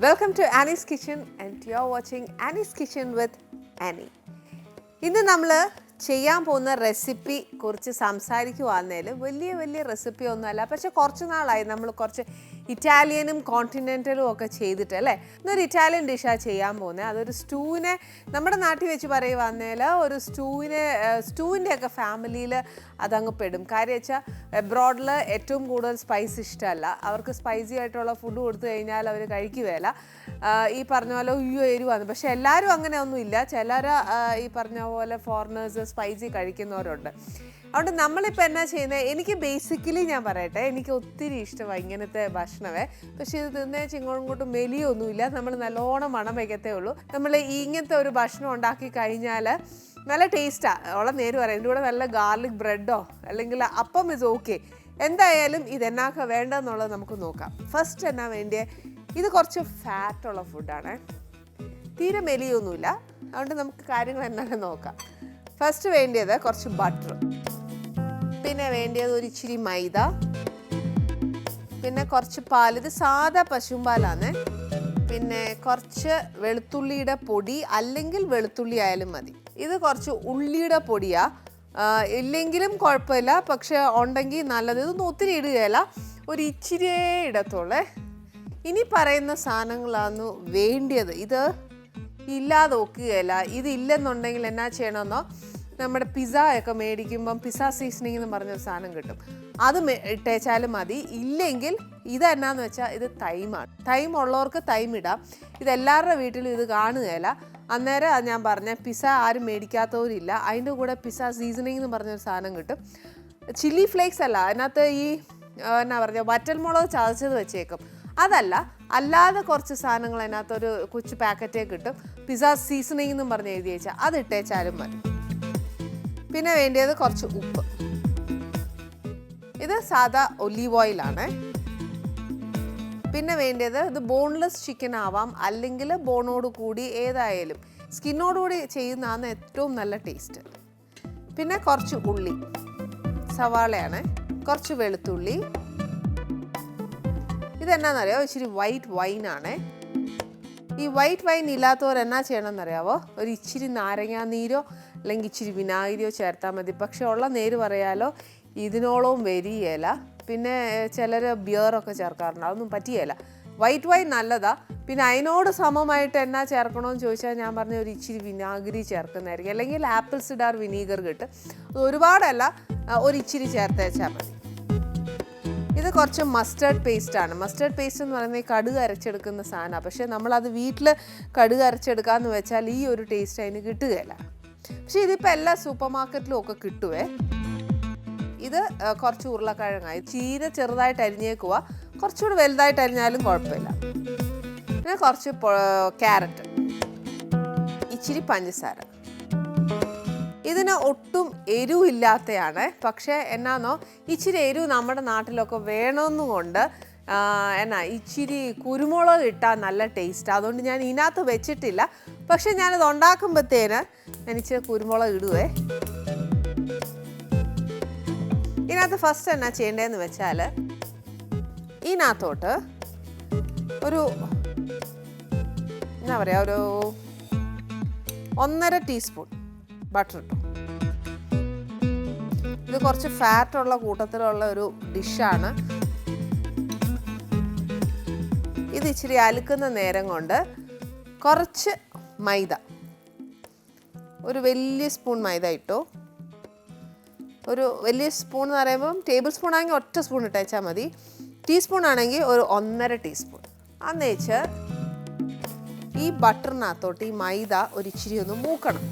Welcome to Annie's Kitchen and you're watching Annie's Kitchen with Annie. ഇന്ന് നമ്മൾ ചെയ്യാൻ പോകുന്ന റെസിപ്പി കുറിച്ച് സംസാരിക്കുവാന്നേൽ വലിയ റെസിപ്പി ഒന്നുമല്ല, പക്ഷെ കുറച്ച് നാളായി നമ്മൾ കുറച്ച് ഇറ്റാലിയനും കോണ്ടിനെൻ്റലും ഒക്കെ ചെയ്തിട്ട് അല്ലേ. ഇന്നൊരു ഇറ്റാലിയൻ ഡിഷാണ് ചെയ്യാൻ പോകുന്നത്. അതൊരു സ്റ്റൂവിനെ നമ്മുടെ നാട്ടിൽ വെച്ച് പറയുവാന്നേൽ ഒരു സ്റ്റൂവിൻ്റെ ഒക്കെ ഫാമിലിയിൽ അതങ്ങ് പെടും. കാര്യം വെച്ചാൽ എബ്രോഡിൽ ഏറ്റവും കൂടുതൽ സ്പൈസ് ഇഷ്ടമല്ല. അവർക്ക് സ്പൈസി ആയിട്ടുള്ള ഫുഡ് കൊടുത്തു കഴിഞ്ഞാൽ അവർ കഴിക്കുകയില്ല. ഈ പറഞ്ഞ പോലെ എരിവാണ്. പക്ഷെ എല്ലാവരും അങ്ങനെ ഒന്നും ഇല്ല. ചിലർ ഈ പറഞ്ഞ പോലെ ഫോറിനേഴ്സ് സ്പൈസി കഴിക്കുന്നവരുണ്ട്. അതുകൊണ്ട് നമ്മളിപ്പോൾ എന്നാ ചെയ്യുന്നത്, എനിക്ക് ബേസിക്കലി ഞാൻ പറയട്ടെ, എനിക്ക് ഒത്തിരി ഇഷ്ടമാണ് ഇങ്ങനത്തെ ഭക്ഷണമേ. പക്ഷേ ഇത് തിന്നേച്ച് ഇങ്ങോട്ടും മെലിയൊന്നുമില്ല. നമ്മൾ നല്ലോണം മണം വയ്ക്കത്തേ ഉള്ളൂ. നമ്മൾ ഇങ്ങനത്തെ ഒരു ഭക്ഷണം ഉണ്ടാക്കി കഴിഞ്ഞാൽ നല്ല ടേസ്റ്റാണ്. ഉള്ള നേര് പറയാം. ഇതിൻ്റെ കൂടെ നല്ല ഗാർലിക് ബ്രെഡോ അല്ലെങ്കിൽ അപ്പം ഇസ് ഓക്കെ. എന്തായാലും ഇതെന്നാക്ക വേണ്ടതെന്നുള്ളത് നമുക്ക് നോക്കാം. ഫസ്റ്റ് എന്നാ വേണ്ടിയ, ഇത് കുറച്ച് ഫാറ്റുള്ള ഫുഡാണ്, തീരെ മെലിയൊന്നുമില്ല. അതുകൊണ്ട് നമുക്ക് കാര്യങ്ങൾ എന്നാലും നോക്കാം. ഫസ്റ്റ് വേണ്ടിയത് കുറച്ച് ബട്ടർ, പിന്നെ വേണ്ടിയത് ഒരു ഇച്ചിരി മൈദ, പിന്നെ കുറച്ച് പാൽ. ഇത് സാധാ പശുമ്പാലാണ്. പിന്നെ കുറച്ച് വെളുത്തുള്ളിയുടെ പൊടി, അല്ലെങ്കിൽ വെളുത്തുള്ളി ആയാലും മതി. ഇത് കുറച്ച് ഉള്ളിയുടെ പൊടിയാണ്, ഇല്ലെങ്കിലും കുഴപ്പമില്ല, പക്ഷെ ഉണ്ടെങ്കിൽ നല്ലത്. ഇതൊന്നും ഒത്തിരി ഇടുകയില്ല, ഒരു ഇച്ചിരിയേ ഇടത്തുള്ളേ. ഇനി പറയുന്ന സാധനങ്ങളാണ് വേണ്ടിയത്. ഇത് ഇല്ലാതെ ഒക്കുകയില്ല. ഇതില്ലെന്നുണ്ടെങ്കിൽ എന്നാ ചെയ്യണമെന്നോ, നമ്മുടെ പിസ്സ ഒക്കെ മേടിക്കുമ്പം പിസ്സ സീസണിങ് എന്ന് പറഞ്ഞൊരു സാധനം കിട്ടും, അത് ഇട്ടേച്ചാലും മതി. ഇല്ലെങ്കിൽ ഇതെന്നാന്ന് വെച്ചാൽ ഇത് തൈമാണ്. തൈം ഉള്ളവർക്ക് തൈം ഇടാം. ഇതെല്ലാവരുടെ വീട്ടിലും ഇത് കാണുകയില്ല. അന്നേരം അത് ഞാൻ പറഞ്ഞ പിസ്സ ആരും മേടിക്കാത്തവരില്ല. അതിൻ്റെ കൂടെ പിസ്സ സീസണിങ് എന്ന് പറഞ്ഞൊരു സാധനം കിട്ടും. ചില്ലി ഫ്ലേക്സ് അല്ല, അതിനകത്ത് ഈ എന്നാ പറഞ്ഞ വറ്റൽമുളക് ചതച്ചത് വെച്ചേക്കും. അതല്ല, അല്ലാതെ കുറച്ച് സാധനങ്ങൾ അതിനകത്തൊരു കൊച്ചു പാക്കറ്റേ കിട്ടും. പിസ്സ സീസണിങ് എന്നും പറഞ്ഞ് എഴുതി വെച്ചാൽ അത് ഇട്ടേച്ചാലും മതി. പിന്നെ വേണ്ടിയത് കുറച്ച് ഉപ്പ്. ഇത് സാധാ ഒലീവ് ഓയിലാണ്. പിന്നെ വേണ്ടിയത്, ഇത് ബോൺലെസ് ചിക്കൻ ആവാം, അല്ലെങ്കിൽ ബോണോട് കൂടി, ഏതായാലും സ്കിന്നോടുകൂടി ചെയ്യുന്നതാണ് ഏറ്റവും നല്ല ടേസ്റ്റ്. പിന്നെ കുറച്ച് ഉള്ളി, സവാളയാണ്. കുറച്ച് വെളുത്തുള്ളി. ഇതെന്നാന്നറിയാമോ, ഇച്ചിരി വൈറ്റ് വൈനാണ്. ഈ വൈറ്റ് വൈൻ ഇല്ലാത്തവർ എന്നാ ചെയ്യണമെന്നറിയാവോ, ഒരു ഇച്ചിരി നാരങ്ങാ നീരോ അല്ലെങ്കിൽ ഇച്ചിരി വിനാഗിരിയോ ചേർത്താൽ മതി. പക്ഷെ ഉള്ള നേര് പറയാലോ, ഇതിനോളവും വരികയില്ല. പിന്നെ ചിലർ ബിയറൊക്കെ ചേർക്കാറുണ്ട്, അതൊന്നും പറ്റിയല്ല. വൈറ്റ് വൈൻ നല്ലതാണ്. പിന്നെ അതിനോട് സമമായിട്ട് എന്നാ ചേർക്കണമെന്ന് ചോദിച്ചാൽ ഞാൻ പറഞ്ഞ ഒരു ഇച്ചിരി വിനാഗിരി ചേർക്കുന്നതായിരിക്കും, അല്ലെങ്കിൽ ആപ്പിൾ സിഡാർ വിനീഗർ കിട്ടും. അത് ഒരുപാടല്ല, ഒരു ഇച്ചിരി ചേർത്തേച്ചാൽ മതി. ഇത് കുറച്ച് മസ്റ്റേർഡ് പേസ്റ്റാണ്. മസ്റ്റേർഡ് പേസ്റ്റ് എന്ന് പറയുന്നത് ഈ കടുക് അരച്ചെടുക്കുന്ന സാധനമാണ്. പക്ഷേ നമ്മളത് വീട്ടിൽ കടുക് അരച്ചെടുക്കാമെന്ന് വെച്ചാൽ ഈ ഒരു ടേസ്റ്റ് അതിന് കിട്ടുകയില്ല. പക്ഷേ ഇതിപ്പോൾ എല്ലാ സൂപ്പർ മാർക്കറ്റിലും ഒക്കെ കിട്ടുവേ. ഇത് കുറച്ച് ഉരുളക്കിഴങ്ങായി ചീര ചെറുതായിട്ട് അരിഞ്ഞേക്കുക, കുറച്ചുകൂടി വലുതായിട്ട് അരിഞ്ഞാലും കുഴപ്പമില്ല. പിന്നെ കുറച്ച് ക്യാരറ്റ്, ഇച്ചിരി പഞ്ചസാര. ഇതിന് ഒട്ടും എരിവില്ലാത്തതാണ്. പക്ഷേ എന്നാന്നോ, ഇച്ചിരി എരിവ് നമ്മുടെ നാട്ടിലൊക്കെ വേണമെന്നുകൊണ്ട് ഇച്ചിരി കുരുമുളക് ഇട്ടാൽ നല്ല ടേസ്റ്റ്. അതുകൊണ്ട് ഞാൻ ഇതിനകത്ത് വെച്ചിട്ടില്ല. പക്ഷെ ഞാനത് ഉണ്ടാക്കുമ്പോഴത്തേന് ഞാൻ ഇച്ചിരി കുരുമുളക് ഇടുവേ. ഇതിനകത്ത് ഫസ്റ്റ് എന്നാ ചെയ്യേണ്ടതെന്ന് വെച്ചാൽ, ഇതിനകത്തോട്ട് ഒരു എന്നാ പറയുക, ഒരു 1.5 ടീസ്പൂൺ ബട്ടർ ഇട്ടു. ഇത് കുറച്ച് ഫാറ്റുള്ള കൂട്ടത്തിലുള്ള ഒരു ഡിഷാണ്. ഇത് ഇച്ചിരി അലുക്കുന്ന നേരം കൊണ്ട് കുറച്ച് മൈദ, ഒരു വലിയ സ്പൂൺ മൈദ ഇട്ടു. ഒരു വലിയ സ്പൂൺ എന്ന് പറയുമ്പം ടേബിൾ സ്പൂൺ ആണെങ്കിൽ ഒറ്റ സ്പൂൺ ഇട്ടേച്ചാൽ മതി. ടീസ്പൂൺ ആണെങ്കിൽ ഒരു 1.5 ടീസ്പൂൺ. അന്നേച്ച് ഈ ബട്ടറിനകത്തോട്ട് ഈ മൈദ ഒരു ഇച്ചിരി ഒന്ന് മൂക്കണം.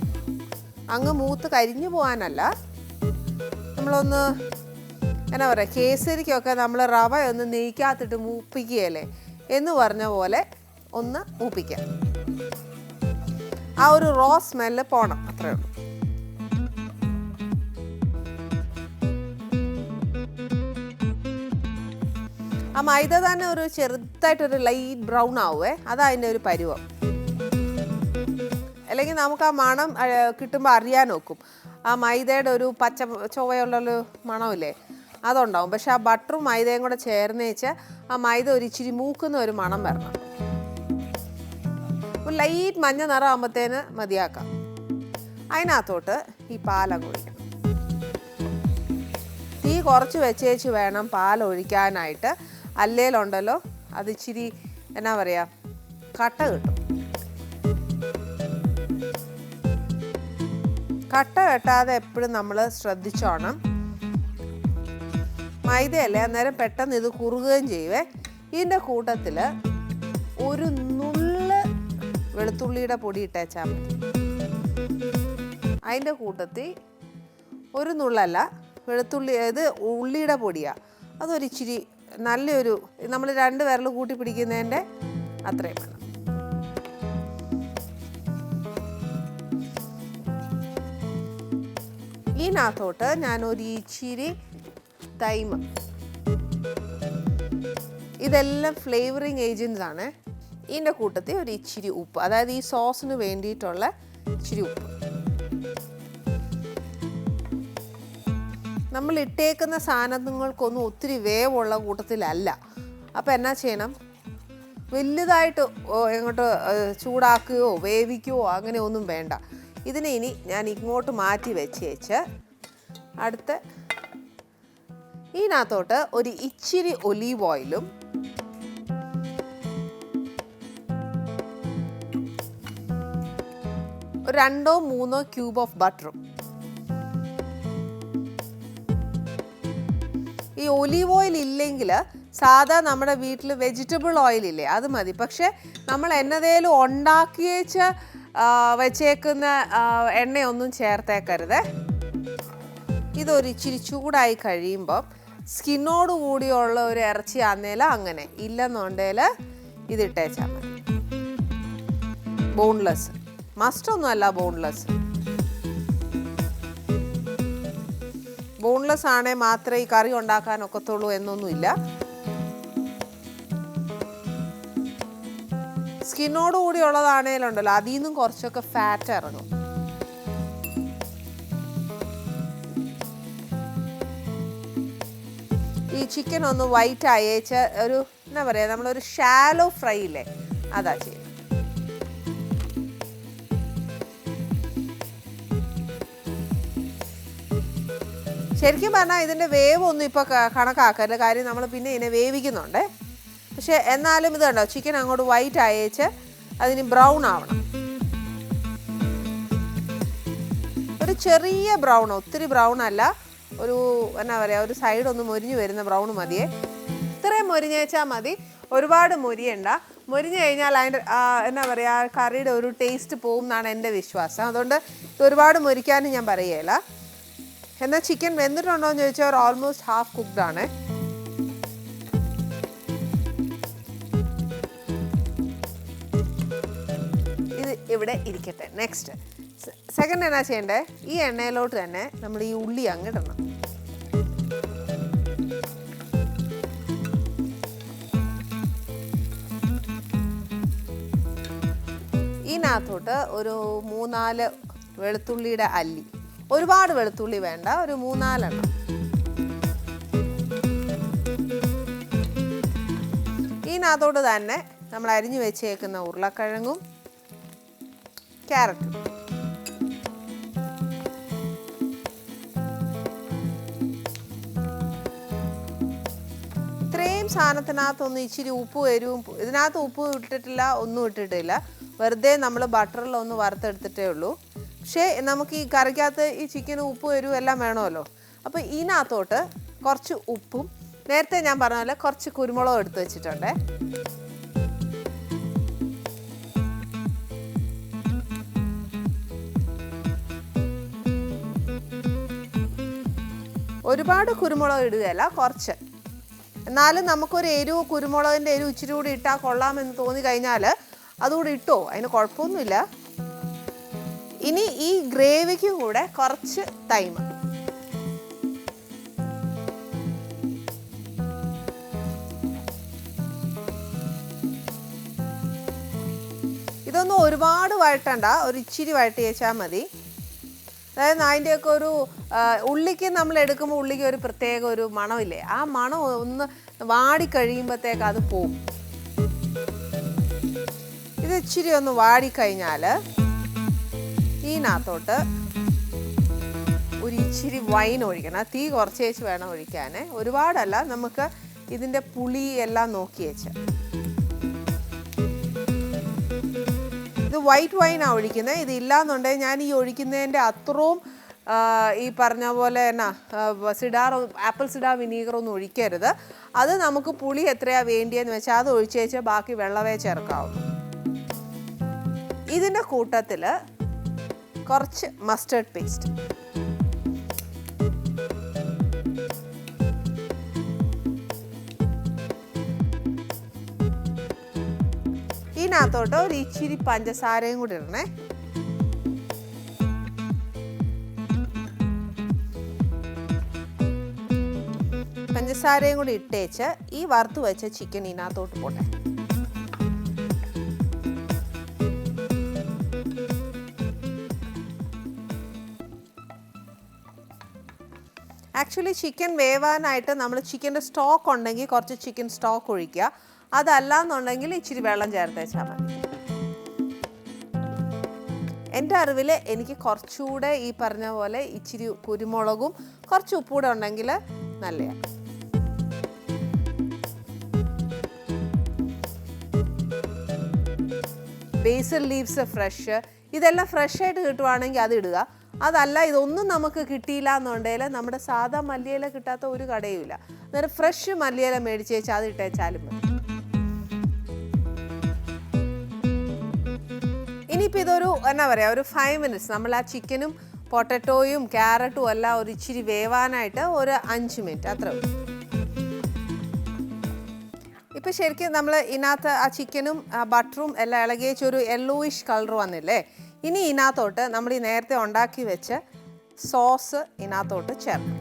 അങ്ങ് മൂത്ത് കരിഞ്ഞു പോകാനല്ല, നമ്മളൊന്ന് എന്നാ പറയുക, കേസരിക്കൊക്കെ നമ്മൾ റവ ഒന്ന് നെയ്ക്കകത്തിട്ട് മൂപ്പിക്കുകയല്ലേ എന്ന് പറഞ്ഞ പോലെ ഒന്ന് മൂപ്പിക്കാം. ആ ഒരു റോ സ്മെല്ല് പോണം, അത്രേ ഉള്ളൂ. ആ മൈദ തന്നെ ഒരു ചെറുതായിട്ടൊരു ലൈറ്റ് ബ്രൗൺ ആവുമേ, അതാ അതിൻ്റെ ഒരു പരുവം. അല്ലെങ്കിൽ നമുക്ക് ആ മണം കിട്ടുമ്പോൾ അറിയാൻ നോക്കും. ആ മൈദയുടെ ഒരു പച്ച ചൊവ്വയുള്ളൊരു മണമില്ലേ, അതുണ്ടാവും. പക്ഷെ ആ ബട്ടറും മൈദയും കൂടെ ചേർന്ന് വെച്ച് ആ മൈദ ഒരു ഇച്ചിരി മൂക്കുന്ന ഒരു മണം വരണം. ഒരു ലൈറ്റ് മഞ്ഞ നിറം ആകുമ്പോഴത്തേന് മതിയാക്കാം. അതിനകത്തോട്ട് ഈ പാലങ്ങ് ഒഴിക്കണം. തീ കുറച്ച് വെച്ചേച്ച് വേണം പാലൊഴിക്കാനായിട്ട്. അല്ലേലുണ്ടല്ലോ അത് ഇച്ചിരി എന്നാ പറയുക, കട്ട കിട്ടും. കട്ട കെട്ടാതെ എപ്പോഴും നമ്മൾ ശ്രദ്ധിച്ചോണം. മൈദയല്ലേ, അന്നേരം പെട്ടെന്ന് ഇത് കുറുകുകയും ചെയ്യുവേ. ഇതിൻ്റെ കൂട്ടത്തിൽ ഒരു നുള്ള് വെളുത്തുള്ളിയുടെ പൊടി ഇട്ടേച്ചാൽ മതി. അതിൻ്റെ കൂട്ടത്തിൽ ഒരു നുള്ളല്ല, വെളുത്തുള്ളി ഇത് ഉള്ളിയുടെ പൊടിയാണ്. അതൊരിച്ചിരി നല്ലൊരു, നമ്മൾ 2 വിരൽ കൂട്ടി പിടിക്കുന്നതിൻ്റെ അത്രയും വേണം. ഇതിനകത്തോട്ട് ഞാനൊരു ഇച്ചിരി തൈമ, ഇതെല്ലാം ഫ്ലേവറിങ് ഏജൻസ് ആണ്. ഇതിൻ്റെ കൂട്ടത്തിൽ ഒരു ഇച്ചിരി ഉപ്പ്, അതായത് ഈ സോസിന് വേണ്ടിയിട്ടുള്ള ഇച്ചിരി ഉപ്പ്. നമ്മൾ ഇട്ടേക്കുന്ന സാധനങ്ങൾക്കൊന്നും ഒത്തിരി വേവുള്ള കൂട്ടത്തിലല്ല. അപ്പോൾ എന്നാ ചെയ്യണം, വലുതായിട്ട് എങ്ങോട്ട് ചൂടാക്കുകയോ വേവിക്കുകയോ അങ്ങനെ ഒന്നും വേണ്ട. ഇതിനെ ഇനി ഞാൻ ഇങ്ങോട്ട് മാറ്റി വെച്ച് അടുത്ത ഇതിനകത്തോട്ട് ഒരു ഇച്ചിരി ഒലീവ് ഓയിലും ഒരു 2-3 ക്യൂബ് ഓഫ് ബട്ടറും. ഈ ഒലീവ് ഓയിൽ ഇല്ലെങ്കിൽ സാധാ നമ്മുടെ വീട്ടിൽ വെജിറ്റബിൾ ഓയിലില്ലേ അത് മതി. പക്ഷേ നമ്മൾ എന്നതേലും ഉണ്ടാക്കിയേച്ച് വെച്ചേക്കുന്ന എണ്ണയൊന്നും ചേർത്തേക്കരുത്. ഇതൊരു ഇച്ചിരി ചൂടായി കഴിയുമ്പം സ്കിന്നോട് കൂടിയുള്ള ഒരു ഇറച്ചി ആന്നേല അങ്ങനെ, ഇല്ലെന്നുണ്ടെങ്കിൽ ഇതിട്ടേച്ചാൽ മതി. ബോൺലെസ് മസ്റ്റൊന്നും അല്ല, ബോൺലെസ് ആണെങ്കിൽ മാത്രമേ ഈ കറി ഉണ്ടാക്കാൻ ഒക്കത്തുള്ളൂ എന്നൊന്നുമില്ല. സ്കിന്നോട് കൂടി ഉള്ളതാണേലുണ്ടല്ലോ അതിൽ നിന്നും കുറച്ചൊക്കെ ഫാറ്റ് ഇറങ്ങും. ഈ ചിക്കൻ ഒന്ന് വൈറ്റ് അയച്ച് ഒരു എന്നാ പറയുക, നമ്മളൊരു ഷാലോ ഫ്രൈ ഇല്ലേ അതാ ചെയ്യുന്നത്. ശരിക്കും പറഞ്ഞാൽ ഇതിൻ്റെ വേവൊന്നും ഇപ്പോൾ കണക്കാക്കരുത്, കാര്യം നമ്മൾ പിന്നെ ഇതിനെ വേവിക്കുന്നുണ്ട്. പക്ഷെ എന്നാലും ഇത് കണ്ടോ, ചിക്കൻ അങ്ങോട്ട് വൈറ്റ് അയച്ച് അതിന് ബ്രൗൺ ആവണം. ഒരു ചെറിയ ബ്രൗൺ, ഒത്തിരി ബ്രൗൺ അല്ല, ഒരു എന്നാ പറയുക, ഒരു സൈഡൊന്ന് മൊരിഞ്ഞ് വരുന്ന ബ്രൗൺ മതിയേ. ഇത്രയും മൊരിഞ്ഞേച്ചാൽ മതി, ഒരുപാട് മൊരിയണ്ട. മൊരിഞ്ഞ് കഴിഞ്ഞാൽ അതിൻ്റെ എന്നാ പറയുക, കറിയുടെ ഒരു ടേസ്റ്റ് പോകും എന്നാണ് എൻ്റെ വിശ്വാസം. അതുകൊണ്ട് ഇത് ഒരുപാട് മൊരിക്കാനും ഞാൻ പറയുകയില്ല. എന്നാൽ ചിക്കൻ വെന്തിട്ടുണ്ടോ എന്ന് ചോദിച്ചാൽ ഒരു ഓൾമോസ്റ്റ് ഹാഫ് കുക്ക്ഡ് ആണ്. ഇത് ഇവിടെ ഇരിക്കട്ടെ. നെക്സ്റ്റ് സെക്കൻഡ് എന്നാ ചെയ്യണ്ടേ, ഈ എണ്ണയിലോട്ട് തന്നെ നമ്മൾ ഈ ഉള്ളി അങ്ങ് ഇടണം. ഇതിനകത്തോട്ട് ഒരു 3-4 വെളുത്തുള്ളിയുടെ അല്ലി, ഒരുപാട് വെളുത്തുള്ളി വേണ്ട, ഒരു 3-4 എണ്ണം. ഇതിനകത്തോട്ട് തന്നെ നമ്മൾ അരിഞ്ഞു വെച്ചേക്കുന്ന ഉരുളക്കിഴങ്ങും ക്യാരറ്റും. ഇത്രയും സാധനത്തിനകത്തൊന്നും ഇച്ചിരി ഉപ്പും എരിവും, ഇതിനകത്ത് ഉപ്പ് ഇട്ടിട്ടില്ല, ഒന്നും ഇട്ടിട്ടില്ല, വെറുതെ നമ്മൾ ബട്ടറിൽ ഒന്ന് വറുത്തെടുത്തിട്ടേ ഉള്ളൂ. പക്ഷേ നമുക്ക് ഈ കറിക്കകത്ത് ഈ ചിക്കനും ഉപ്പും എരിവും എല്ലാം വേണമല്ലോ. അപ്പോൾ ഇതിനകത്തോട്ട് കുറച്ച് ഉപ്പും, നേരത്തെ ഞാൻ പറഞ്ഞ പോലെ കുറച്ച് കുരുമുളകും എടുത്ത് വെച്ചിട്ടുണ്ട്. ഒരുപാട് കുരുമുളക് ഇടുകയല്ല, കുറച്ച്. എന്നാലും നമുക്കൊരു എരിവ്, കുരുമുളകിൻ്റെ എരിവ് ഇച്ചിരി കൂടി ഇട്ടാൽ കൊള്ളാമെന്ന് തോന്നി കഴിഞ്ഞാൽ അതുകൂടി ഇട്ടോ, അതിന് കുഴപ്പമൊന്നുമില്ല. ഇനി ഈ ഗ്രേവിക്കും കൂടെ കുറച്ച് തൈമ. ഇതൊന്നും ഒരുപാട് വഴട്ടണ്ട, ഒരു ഇച്ചിരി വഴട്ടി വെച്ചാൽ മതി. അതായത് അതിൻ്റെയൊക്കെ ഒരു ഉള്ളിക്ക് നമ്മൾ എടുക്കുമ്പോൾ ഉള്ളിക്ക് ഒരു പ്രത്യേക ഒരു മണമില്ലേ, ആ മണം ഒന്ന് വാടിക്കഴിയുമ്പോഴത്തേക്ക് അത് പോകും. ഇത് ഇച്ചിരി ഒന്ന് വാടിക്കഴിഞ്ഞാൽ ഇതിനകത്തോട്ട് ഒരു ഇച്ചിരി വൈൻ ഒഴിക്കണം. തീ കുറച്ച് വെച്ച് വേണം ഒഴിക്കാൻ, ഒരുപാടല്ല. നമുക്ക് ഇതിൻ്റെ പുളി എല്ലാം നോക്കി വെച്ച്. ഇത് വൈറ്റ് വൈനാണ് ഒഴിക്കുന്നത്. ഇതില്ലാന്നുണ്ടെങ്കിൽ ഞാൻ ഈ ഒഴിക്കുന്നതിൻ്റെ അത്രയും ഈ പറഞ്ഞ പോലെ എന്നാ ആപ്പിൾ സിഡാർ വിനീഗറൊന്നും ഒഴിക്കരുത്. അത് നമുക്ക് പുളി എത്രയാണ് വേണ്ടിയെന്ന് വെച്ചാൽ അത് ഒഴിച്ച് വെച്ചാൽ ബാക്കി വെള്ളമേ ചേർക്കാവും. ഇതിൻ്റെ കൂട്ടത്തിൽ കുറച്ച് മസ്റ്റർഡ് പേസ്റ്റ്, ഇതിനകത്തോട്ട് ഒരു ഇച്ചിരി പഞ്ചസാരയും കൂടി ഇടണേ. പഞ്ചസാരയും കൂടി ഇട്ടേച്ച് ഈ വറുത്ത് വെച്ച ചിക്കൻ ഇതിനകത്തോട്ട് പോട്ടെ. ആക്ച്വലി ചിക്കൻ വേവാനായിട്ട് നമ്മൾ ചിക്കൻ്റെ സ്റ്റോക്ക് ഉണ്ടെങ്കിൽ കുറച്ച് ചിക്കൻ സ്റ്റോക്ക് ഒഴിക്കുക. അതല്ല എന്നുണ്ടെങ്കിൽ ഇച്ചിരി വെള്ളം ചേർത്ത് വെച്ചാൽ മതി. എൻ്റെ അറിവിൽ എനിക്ക് കുറച്ചുകൂടെ ഈ പറഞ്ഞ പോലെ ഇച്ചിരി കുരുമുളകും കുറച്ച് ഉപ്പൂടെ ഉണ്ടെങ്കിൽ നല്ലതാണ്. ബേസിൽ ലീവ്സ് ഫ്രഷ്, ഇതെല്ലാം ഫ്രഷായിട്ട് കിട്ടുവാണെങ്കിൽ അത് ഇടുക. അതല്ല ഇതൊന്നും നമുക്ക് കിട്ടിയില്ല എന്നുണ്ടെങ്കിൽ നമ്മുടെ സാധാ മല്ലിയില കിട്ടാത്ത ഒരു കടയുമില്ല. അന്നേരം ഫ്രഷ് മല്ലിയില മേടിച്ച് വെച്ചാൽ അത് ഇട്ടേച്ചാലും മതി. ഇനിയിപ്പോൾ ഇതൊരു എന്നാ പറയുക, ഒരു 5 minutes നമ്മൾ ആ ചിക്കനും പൊട്ടറ്റോയും ക്യാരറ്റും എല്ലാം ഒരു ഇച്ചിരി വേവാനായിട്ട് ഒരു 5 minute അത്ര. ഇപ്പോൾ ശരിക്കും നമ്മൾ ഇതിനകത്ത് ആ ചിക്കനും ബട്ടറും എല്ലാം ഇളകിയേച്ച് ഒരു യെല്ലോയിഷ് കളർ വന്നില്ലേ. ഇനി ഇതിനകത്തോട്ട് നമ്മൾ ഈ നേരത്തെ ഉണ്ടാക്കി വെച്ച് സോസ് ഇതിനകത്തോട്ട് ചേർക്കണം.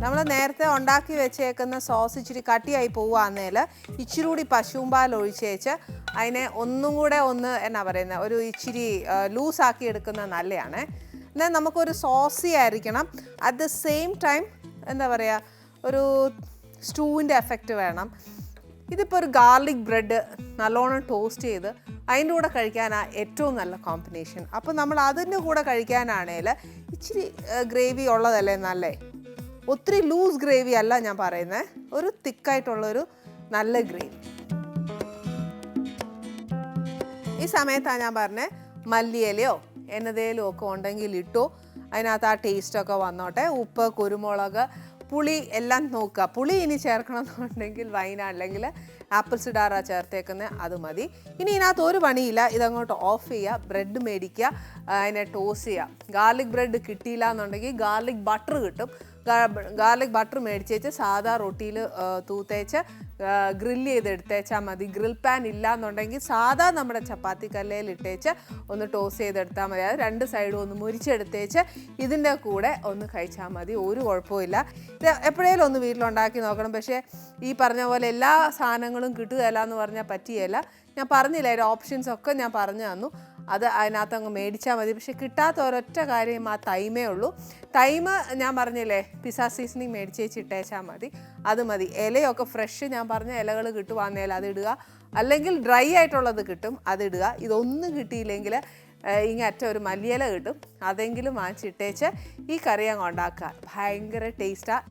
നമ്മൾ നേരത്തെ ഉണ്ടാക്കി വെച്ചേക്കുന്ന സോസ് ഇച്ചിരി കട്ടിയായി പോവുകയാണെങ്കിൽ ഇച്ചിരി കൂടി പശുവും പാൽ ഒഴിച്ചേച്ച് അതിനെ ഒന്നും കൂടെ എന്നാ പറയുന്നത്, ഒരു ഇച്ചിരി ലൂസാക്കി എടുക്കുന്നത് നല്ലതാണ്. എന്നാൽ നമുക്കൊരു സോസി ആയിരിക്കണം, അറ്റ് ദ സെയിം ടൈം എന്താ പറയുക, ഒരു സ്റ്റൂവിൻ്റെ എഫക്റ്റ് വേണം. ഇതിപ്പോൾ ഒരു ഗാർലിക് ബ്രെഡ് നല്ലോണം ടോസ്റ്റ് ചെയ്ത് അതിൻ്റെ കൂടെ കഴിക്കാനാണ് ഏറ്റവും നല്ല കോമ്പിനേഷൻ. അപ്പോൾ നമ്മൾ അതിൻ്റെ കൂടെ കഴിക്കാനാണെങ്കിൽ ഇച്ചിരി ഗ്രേവി ഉള്ളതല്ലേ നല്ലേ. ഒത്തിരി ലൂസ് ഗ്രേവി അല്ല ഞാൻ പറയുന്നത്, ഒരു തിക്കായിട്ടുള്ളൊരു നല്ല ഗ്രേവി. ഈ സമയത്താണ് ഞാൻ പറഞ്ഞത് മല്ലിയിലയോ എന്നതേലും ഒക്കെ ഉണ്ടെങ്കിൽ ഇട്ടു, അതിനകത്ത് ആ ടേസ്റ്റൊക്കെ വന്നോട്ടെ. ഉപ്പ്, കുരുമുളക്, പുളി എല്ലാം നോക്കുക. പുളി ഇനി ചേർക്കണം എന്നുണ്ടെങ്കിൽ വൈൻ അല്ലെങ്കിൽ ആപ്പിൾ സിഡാറാ ചേർത്തേക്കുന്നത്, അത് മതി. ഇനി ഇതിനകത്ത് ഒരു പണിയില്ല, ഇതങ്ങോട്ട് ഓഫ് ചെയ്യുക, ബ്രെഡ് മേടിക്കുക, അതിനെ ടോസ്റ്റ് ചെയ്യുക. ഗാർലിക് ബ്രെഡ് കിട്ടിയില്ല എന്നുണ്ടെങ്കിൽ ഗാർലിക് ബട്ടർ കിട്ടും. ഗാർലിക് ബട്ടർ മേടിച്ചേച്ച് സാധാ റൊട്ടിയിൽ തൂത്തേച്ച് ഗ്രില്ല് ചെയ്തെടുത്തേച്ചാൽ മതി. ഗ്രിൽ പാൻ ഇല്ല എന്നുണ്ടെങ്കിൽ സാധാ നമ്മുടെ ചപ്പാത്തി കല്ലയിൽ ഇട്ടേച്ച് ഒന്ന് ടോസ്റ്റ് ചെയ്തെടുത്താൽ മതി. അത് 2 സൈഡും ഒന്ന് മുരിച്ചെടുത്തേച്ച് ഇതിൻ്റെ കൂടെ ഒന്ന് കഴിച്ചാൽ മതി, ഒരു കുഴപ്പമില്ല. ഇത് എപ്പോഴേലും ഒന്ന് വീട്ടിലുണ്ടാക്കി നോക്കണം. പക്ഷേ ഈ പറഞ്ഞ പോലെ എല്ലാ സാധനങ്ങളും കിട്ടുകയില്ല എന്ന് പറഞ്ഞാൽ പറ്റിയല്ല. ഞാൻ പറഞ്ഞില്ല, അതിൻ്റെ ഓപ്ഷൻസൊക്കെ ഞാൻ പറഞ്ഞു തന്നു. അത് അതിനകത്ത് അങ്ങ് മേടിച്ചാൽ മതി. പക്ഷെ കിട്ടാത്ത ഒരൊറ്റ കാര്യം ആ തൈമേ ഉള്ളൂ. തൈമ ഞാൻ പറഞ്ഞില്ലേ, പിസ്സ സീസണിങ് മേടിച്ച് വെച്ചിട്ടേച്ചാൽ മതി, അത് മതി. ഇലയൊക്കെ ഫ്രഷ് ഞാൻ പറഞ്ഞ ഇലകൾ കിട്ടുവാന്നേൽ അതിടുക, അല്ലെങ്കിൽ ഡ്രൈ ആയിട്ടുള്ളത് കിട്ടും, അതിടുക. ഇതൊന്നും കിട്ടിയില്ലെങ്കിൽ ഇങ്ങറ്റ ഒരു മല്ലിയില കിട്ടും, അതെങ്കിലും വാങ്ങിച്ചിട്ടേച്ച് ഈ കറി അങ്ങ് ഉണ്ടാക്കുക. ഭയങ്കര ടേസ്റ്റാണ്.